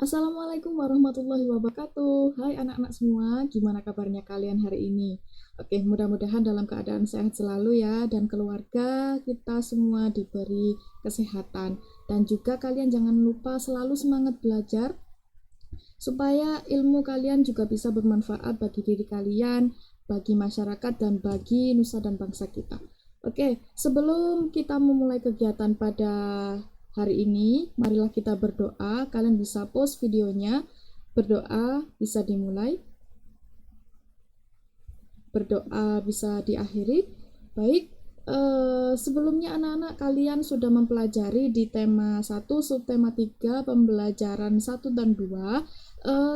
Assalamualaikum warahmatullahi wabarakatuh. Hai anak-anak semua, gimana kabarnya kalian hari ini? Oke, mudah-mudahan dalam keadaan sehat selalu ya, dan keluarga kita semua diberi kesehatan. Dan juga kalian jangan lupa selalu semangat belajar, supaya ilmu kalian juga bisa bermanfaat bagi diri kalian, bagi masyarakat, dan bagi nusa dan bangsa kita. Oke, sebelum kita memulai kegiatan pada hari ini, marilah kita berdoa. Kalian bisa pause videonya, berdoa bisa dimulai, berdoa bisa diakhiri. Baik, sebelumnya anak-anak kalian sudah mempelajari di tema 1, subtema 3, pembelajaran 1 dan 2.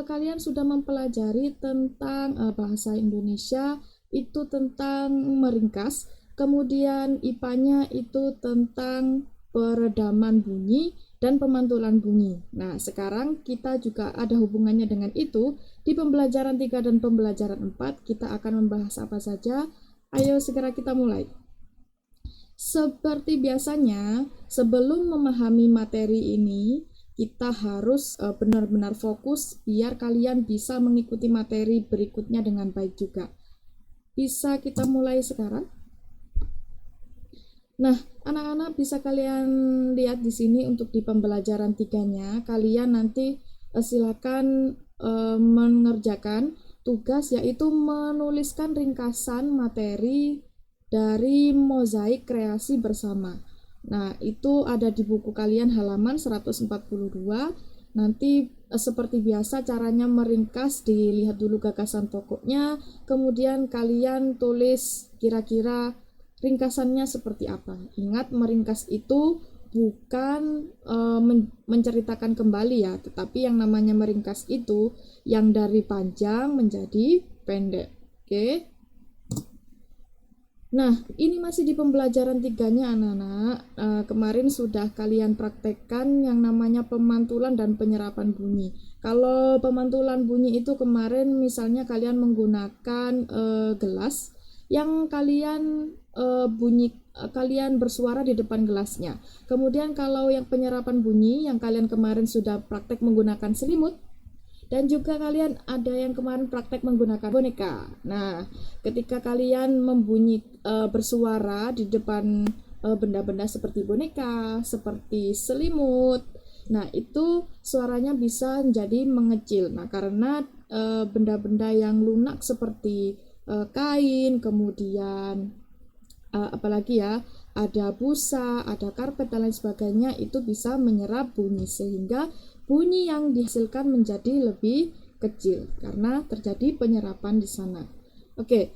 Kalian sudah mempelajari tentang bahasa Indonesia itu tentang meringkas, kemudian IPA-nya itu tentang peredaman bunyi dan pemantulan bunyi. Nah, sekarang kita juga ada hubungannya dengan itu. Di pembelajaran 3 dan pembelajaran 4, kita akan membahas apa saja. Ayo segera kita mulai. Seperti biasanya, sebelum memahami materi ini, kita harus benar-benar fokus biar kalian bisa mengikuti materi berikutnya dengan baik juga. Bisa kita mulai sekarang? Nah, anak-anak bisa kalian lihat di sini untuk di pembelajaran 3-nya, kalian nanti silakan mengerjakan tugas yaitu menuliskan ringkasan materi dari mozaik kreasi bersama. Nah, itu ada di buku kalian halaman 142. Nanti seperti biasa caranya meringkas, dilihat dulu gagasan pokoknya, kemudian kalian tulis kira-kira ringkasannya seperti apa. Ingat, meringkas itu bukan menceritakan kembali ya, tetapi yang namanya meringkas itu yang dari panjang menjadi pendek. Oke. Nah, ini masih di pembelajaran 3-nya anak-anak. Kemarin sudah kalian praktekkan yang namanya pemantulan dan penyerapan bunyi. Kalau pemantulan bunyi itu kemarin misalnya kalian menggunakan gelas yang kalian bersuara di depan gelasnya. Kemudian kalau yang penyerapan bunyi yang kalian kemarin sudah praktek menggunakan selimut, dan juga kalian ada yang kemarin praktek menggunakan boneka. Nah, ketika kalian bersuara di depan benda-benda seperti boneka, seperti selimut, nah itu suaranya bisa menjadi mengecil. Nah, karena benda-benda yang lunak seperti kain, kemudian apalagi ya, ada busa, ada karpet dan lain sebagainya, itu bisa menyerap bunyi sehingga bunyi yang dihasilkan menjadi lebih kecil karena terjadi penyerapan di sana. Oke,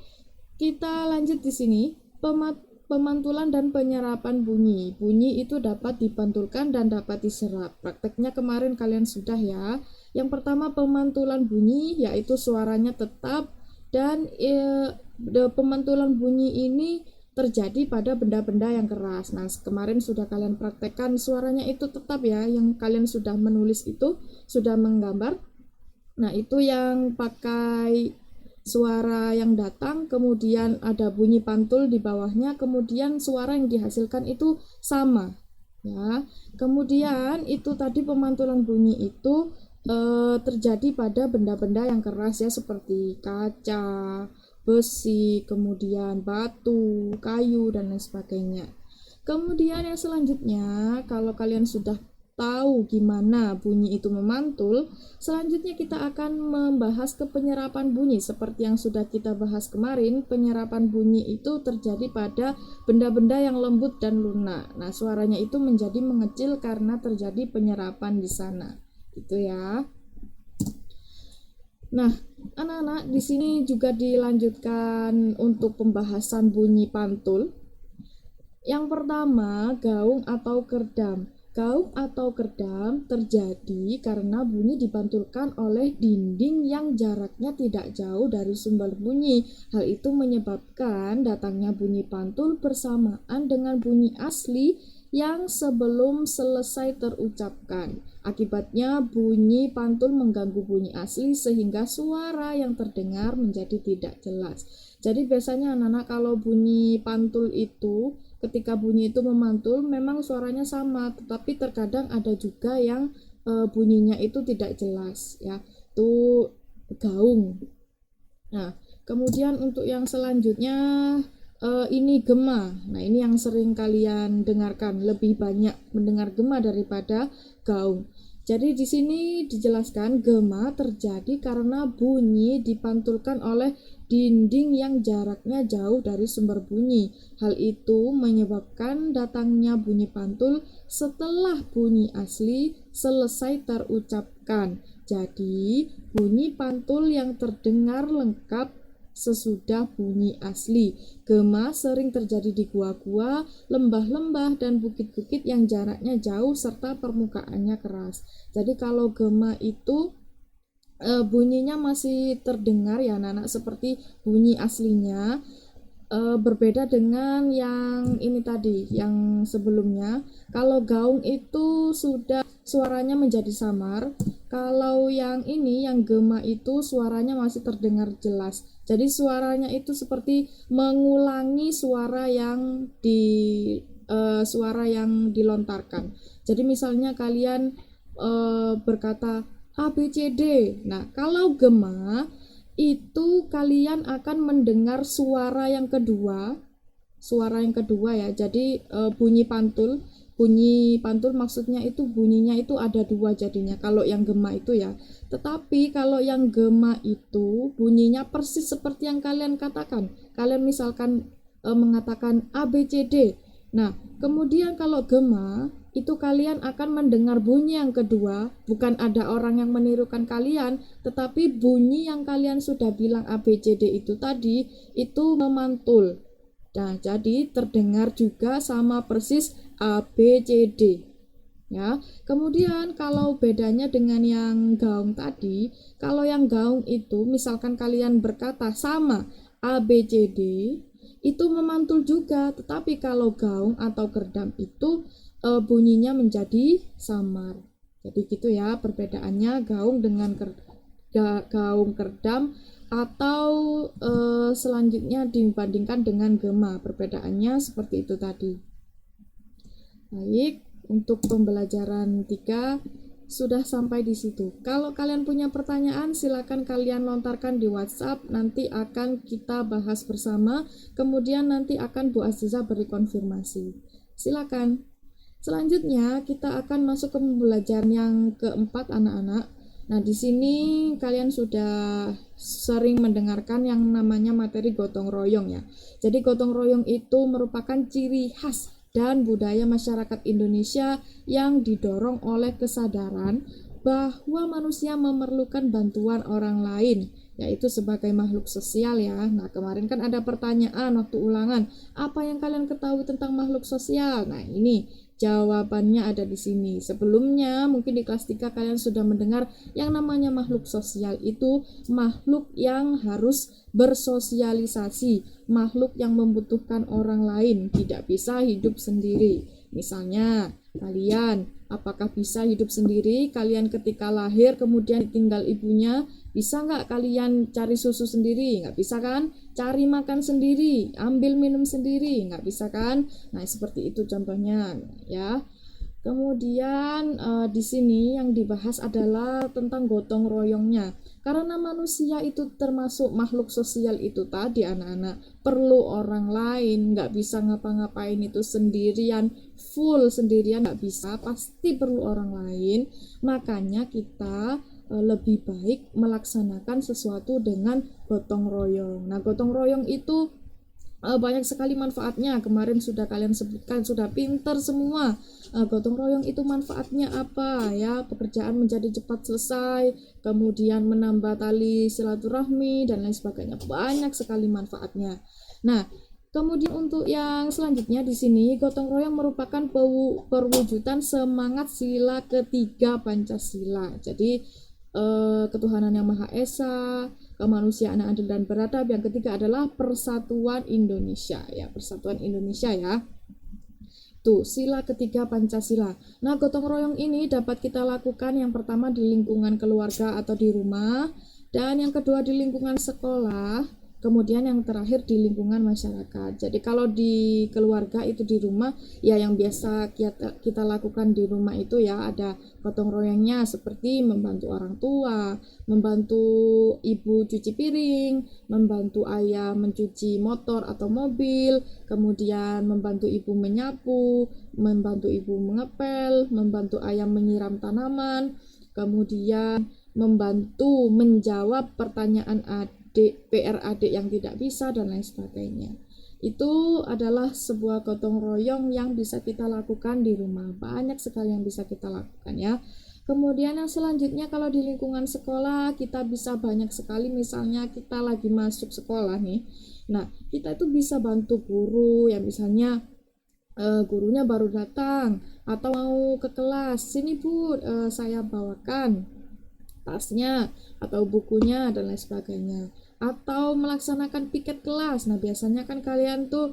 kita lanjut di sini. Pemantulan dan penyerapan bunyi. Bunyi itu dapat dipantulkan dan dapat diserap. Prakteknya kemarin kalian sudah ya. Yang pertama pemantulan bunyi, yaitu suaranya tetap dan pemantulan bunyi ini terjadi pada benda-benda yang keras. Nah, kemarin sudah kalian praktekkan suaranya itu tetap ya, yang kalian sudah menulis itu, sudah menggambar. Nah, itu yang pakai suara yang datang, kemudian ada bunyi pantul di bawahnya, kemudian suara yang dihasilkan itu sama. Ya, kemudian itu tadi pemantulan bunyi itu terjadi pada benda-benda yang keras ya, seperti kaca, besi, kemudian batu, kayu, dan lain sebagainya. Kemudian yang selanjutnya, kalau kalian sudah tahu gimana bunyi itu memantul, selanjutnya kita akan membahas ke penyerapan bunyi. Seperti yang sudah kita bahas kemarin, penyerapan bunyi itu terjadi pada benda-benda yang lembut dan lunak. Nah, suaranya itu menjadi mengecil karena terjadi penyerapan di sana. Gitu ya. Nah, anak-anak di sini juga dilanjutkan untuk pembahasan bunyi pantul. Yang pertama, gaung atau kerdam. Gaung atau kerdam terjadi karena bunyi dipantulkan oleh dinding yang jaraknya tidak jauh dari sumber bunyi. Hal itu menyebabkan datangnya bunyi pantul bersamaan dengan bunyi asli yang sebelum selesai terucapkan. Akibatnya bunyi pantul mengganggu bunyi asli sehingga suara yang terdengar menjadi tidak jelas. Jadi biasanya anak-anak kalau bunyi pantul itu, ketika bunyi itu memantul memang suaranya sama, tetapi terkadang ada juga yang bunyinya itu tidak jelas ya, itu gaung. Nah, kemudian untuk yang selanjutnya ini gema. Nah, ini yang sering kalian dengarkan, lebih banyak mendengar gema daripada gaung. Jadi di sini dijelaskan gema terjadi karena bunyi dipantulkan oleh dinding yang jaraknya jauh dari sumber bunyi. Hal itu menyebabkan datangnya bunyi pantul setelah bunyi asli selesai terucapkan. Jadi, bunyi pantul yang terdengar lengkap sesudah bunyi asli. Gema sering terjadi di gua-gua, lembah-lembah, dan bukit-bukit yang jaraknya jauh serta permukaannya keras. Jadi kalau gema itu bunyinya masih terdengar ya anak-anak seperti bunyi aslinya, berbeda dengan yang ini tadi, yang sebelumnya. Kalau gaung itu sudah suaranya menjadi samar. Kalau yang ini, yang gema itu suaranya masih terdengar jelas. Jadi suaranya itu seperti mengulangi suara yang dilontarkan. Jadi misalnya kalian berkata A B C D. Nah, kalau gema itu kalian akan mendengar suara yang kedua ya. Jadi bunyi pantul maksudnya itu bunyinya itu ada dua jadinya kalau yang gema itu ya. Tetapi kalau yang gema itu bunyinya persis seperti yang kalian katakan. Kalian misalkan mengatakan A B C D. Nah, kemudian kalau gema itu kalian akan mendengar bunyi yang kedua, bukan ada orang yang menirukan kalian, tetapi bunyi yang kalian sudah bilang A B C D itu tadi itu memantul. Nah, jadi terdengar juga sama persis A B C D. Ya. Kemudian kalau bedanya dengan yang gaung tadi, kalau yang gaung itu misalkan kalian berkata sama A B C D itu memantul juga, tetapi kalau gaung atau kerdam itu bunyinya menjadi samar. Jadi gitu ya perbedaannya gaung dengan gaung kerdam atau selanjutnya dibandingkan dengan gema, perbedaannya seperti itu tadi. Baik, untuk pembelajaran 3 sudah sampai di situ. Kalau kalian punya pertanyaan silakan kalian lontarkan di WhatsApp, nanti akan kita bahas bersama, kemudian nanti akan Bu Aziza beri konfirmasi. Silakan. Selanjutnya kita akan masuk ke pembelajaran yang keempat anak-anak. Nah, di sini kalian sudah sering mendengarkan yang namanya materi gotong royong ya. Jadi gotong royong itu merupakan ciri khas dan budaya masyarakat Indonesia yang didorong oleh kesadaran bahwa manusia memerlukan bantuan orang lain, yaitu sebagai makhluk sosial ya. Nah, kemarin kan ada pertanyaan waktu ulangan, apa yang kalian ketahui tentang makhluk sosial? Nah, ini jawabannya ada di sini. Sebelumnya mungkin di kelas 3 kalian sudah mendengar yang namanya makhluk sosial itu makhluk yang harus bersosialisasi, makhluk yang membutuhkan orang lain, tidak bisa hidup sendiri. Misalnya kalian apakah bisa hidup sendiri? Kalian ketika lahir kemudian ditinggal ibunya, bisa nggak kalian cari susu sendiri? Nggak bisa kan? Cari makan sendiri, ambil minum sendiri, nggak bisa kan? Nah, seperti itu contohnya ya. Kemudian di sini yang dibahas adalah tentang gotong royongnya. Karena manusia itu termasuk makhluk sosial itu tadi anak-anak, perlu orang lain, nggak bisa ngapa-ngapain itu sendirian, full sendirian nggak bisa, pasti perlu orang lain. Makanya kita lebih baik melaksanakan sesuatu dengan gotong royong. Nah, gotong royong itu banyak sekali manfaatnya. Kemarin sudah kalian sebutkan, sudah pinter semua. Gotong royong itu manfaatnya apa ya? Pekerjaan menjadi cepat selesai, kemudian menambah tali silaturahmi dan lain sebagainya. Banyak sekali manfaatnya. Nah, kemudian untuk yang selanjutnya di sini gotong royong merupakan perwujudan semangat sila ketiga Pancasila. Jadi ketuhanan yang Maha Esa, kemanusiaan yang adil dan beradab. Yang ketiga adalah persatuan Indonesia ya, persatuan Indonesia ya. Tuh, sila ketiga Pancasila. Nah, gotong royong ini dapat kita lakukan yang pertama di lingkungan keluarga atau di rumah, dan yang kedua di lingkungan sekolah, Kemudian yang terakhir di lingkungan masyarakat. Jadi kalau di keluarga itu di rumah, ya yang biasa kita lakukan di rumah itu ya ada gotong royongnya seperti membantu orang tua, membantu ibu cuci piring, membantu ayah mencuci motor atau mobil, kemudian membantu ibu menyapu, membantu ibu mengepel, membantu ayah menyiram tanaman, kemudian membantu menjawab pertanyaan PR adik yang tidak bisa dan lain sebagainya. Itu adalah sebuah gotong royong yang bisa kita lakukan di rumah. Banyak sekali yang bisa kita lakukan ya. Kemudian yang selanjutnya kalau di lingkungan sekolah kita bisa banyak sekali, misalnya kita lagi masuk sekolah nih. Nah, kita itu bisa bantu guru yang misalnya gurunya baru datang atau mau ke kelas, sini Bu, saya bawakan tasnya atau bukunya dan lain sebagainya, atau melaksanakan piket kelas. Nah biasanya kan kalian tuh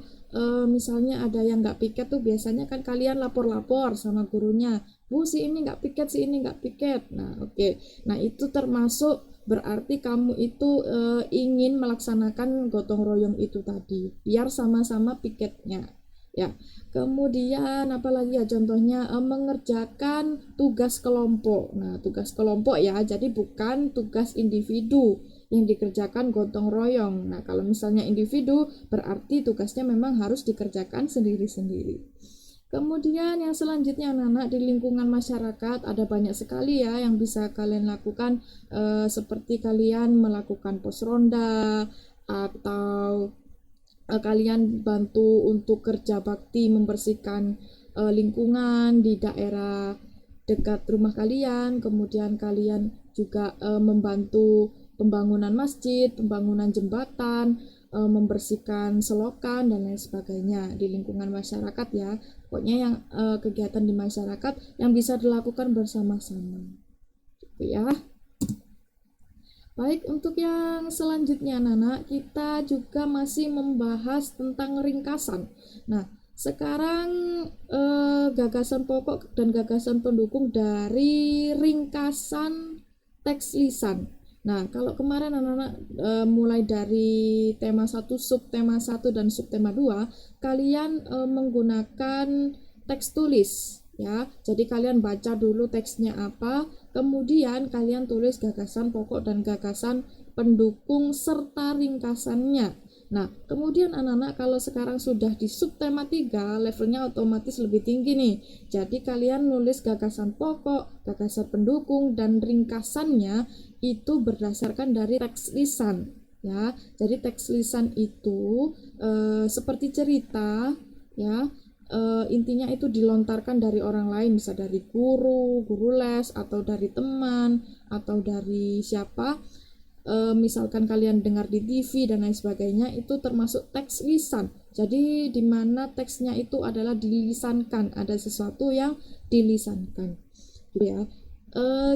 misalnya ada yang nggak piket tuh biasanya kan kalian lapor-lapor sama gurunya, Bu si ini nggak piket, si ini nggak piket. Nah oke. Nah itu termasuk berarti kamu itu ingin melaksanakan gotong royong itu tadi biar sama-sama piketnya ya. Kemudian apalagi ya contohnya mengerjakan tugas kelompok. Nah, tugas kelompok ya, jadi bukan tugas individu yang dikerjakan gotong royong. Nah, kalau misalnya individu berarti tugasnya memang harus dikerjakan sendiri-sendiri. Kemudian yang selanjutnya anak-anak di lingkungan masyarakat ada banyak sekali ya yang bisa kalian lakukan, seperti kalian melakukan pos ronda atau kalian bantu untuk kerja bakti membersihkan lingkungan di daerah dekat rumah kalian, kemudian kalian juga membantu pembangunan masjid, pembangunan jembatan, membersihkan selokan dan lain sebagainya di lingkungan masyarakat ya. Pokoknya yang kegiatan di masyarakat yang bisa dilakukan bersama-sama gitu ya. Baik, untuk yang selanjutnya anak-anak, kita juga masih membahas tentang ringkasan. Nah, sekarang gagasan pokok dan gagasan pendukung dari ringkasan teks lisan. Nah, kalau kemarin anak-anak mulai dari tema 1, subtema 1 dan subtema 2, kalian menggunakan teks tulis ya. Jadi kalian baca dulu teksnya apa, kemudian kalian tulis gagasan pokok dan gagasan pendukung serta ringkasannya. Nah, kemudian anak-anak kalau sekarang sudah di subtema 3, levelnya otomatis lebih tinggi nih. Jadi kalian nulis gagasan pokok, gagasan pendukung dan ringkasannya itu berdasarkan dari teks lisan ya. Jadi teks lisan itu seperti cerita ya. Intinya itu dilontarkan dari orang lain, bisa dari guru les atau dari teman atau dari siapa, misalkan kalian dengar di TV dan lain sebagainya, itu termasuk teks lisan. Jadi dimana teksnya itu adalah dilisankan, ada sesuatu yang dilisankan ya.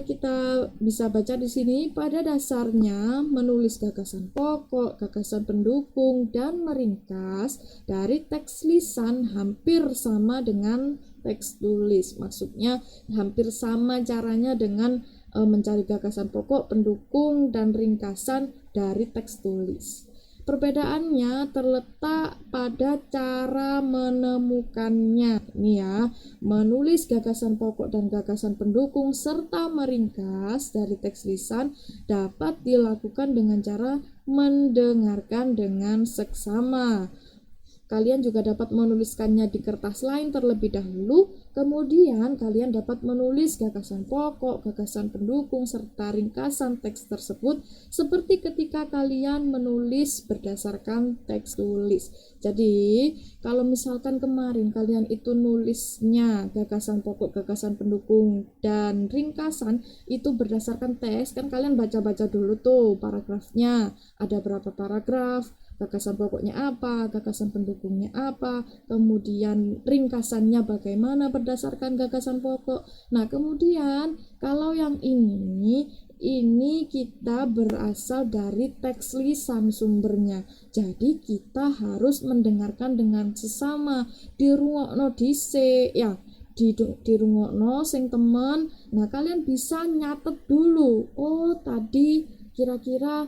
Kita bisa baca di sini, pada dasarnya menulis gagasan pokok, gagasan pendukung, dan meringkas dari teks lisan hampir sama dengan teks tulis. Maksudnya hampir sama caranya dengan mencari gagasan pokok, pendukung, dan ringkasan dari teks tulis. Perbedaannya terletak pada cara menemukannya. Ini ya, menulis gagasan pokok dan gagasan pendukung serta meringkas dari teks lisan dapat dilakukan dengan cara mendengarkan dengan seksama. Kalian juga dapat menuliskannya di kertas lain terlebih dahulu, kemudian kalian dapat menulis gagasan pokok, gagasan pendukung, serta ringkasan teks tersebut seperti ketika kalian menulis berdasarkan teks tulis. Jadi, kalau misalkan kemarin kalian itu nulisnya gagasan pokok, gagasan pendukung, dan ringkasan itu berdasarkan teks, kan kalian baca-baca dulu tuh paragrafnya, ada berapa paragraf, gagasan pokoknya apa, gagasan pendukungnya apa, kemudian ringkasannya bagaimana berdasarkan gagasan pokok. Nah, kemudian kalau yang ini kita berasal dari teks lisan sumbernya. Jadi kita harus mendengarkan dengan sesama, dirungokno dhisik ya. Dirungokno sing temen. Nah, kalian bisa nyatet dulu. Oh, tadi kira-kira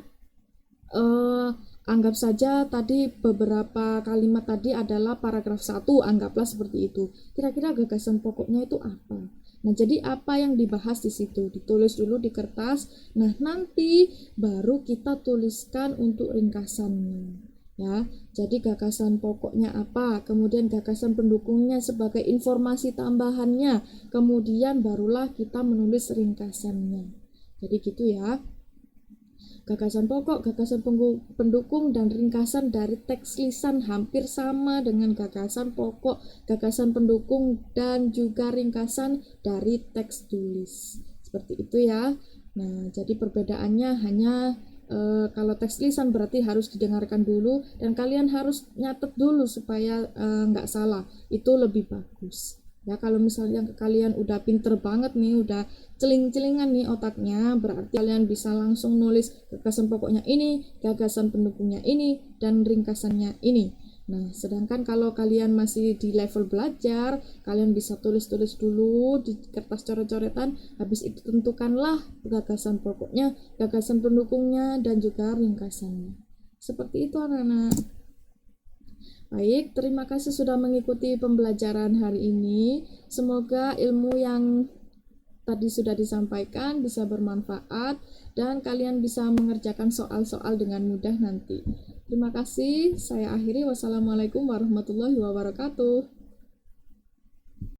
Anggap saja tadi beberapa kalimat tadi adalah paragraf 1, anggaplah seperti itu. Kira-kira gagasan pokoknya itu apa? Nah, jadi apa yang dibahas di situ? Ditulis dulu di kertas. Nah, nanti baru kita tuliskan untuk ringkasannya. Ya, jadi gagasan pokoknya apa? Kemudian gagasan pendukungnya sebagai informasi tambahannya. Kemudian barulah kita menulis ringkasannya. Jadi gitu ya. Gagasan pokok, gagasan pendukung, dan ringkasan dari teks lisan hampir sama dengan gagasan pokok, gagasan pendukung, dan juga ringkasan dari teks tulis. Seperti itu ya. Nah, jadi perbedaannya hanya kalau teks lisan berarti harus didengarkan dulu dan kalian harus nyatet dulu supaya nggak salah. Itu lebih bagus. Ya, kalau misalnya kalian udah pinter banget nih, udah celing-celingan nih otaknya, berarti kalian bisa langsung nulis gagasan pokoknya ini, gagasan pendukungnya ini, dan ringkasannya ini. Nah, sedangkan kalau kalian masih di level belajar, kalian bisa tulis-tulis dulu di kertas coret-coretan, habis itu tentukanlah gagasan pokoknya, gagasan pendukungnya, dan juga ringkasannya. Seperti itu anak-anak. Baik, terima kasih sudah mengikuti pembelajaran hari ini. Semoga ilmu yang tadi sudah disampaikan bisa bermanfaat dan kalian bisa mengerjakan soal-soal dengan mudah nanti. Terima kasih, saya akhiri. Wassalamualaikum warahmatullahi wabarakatuh.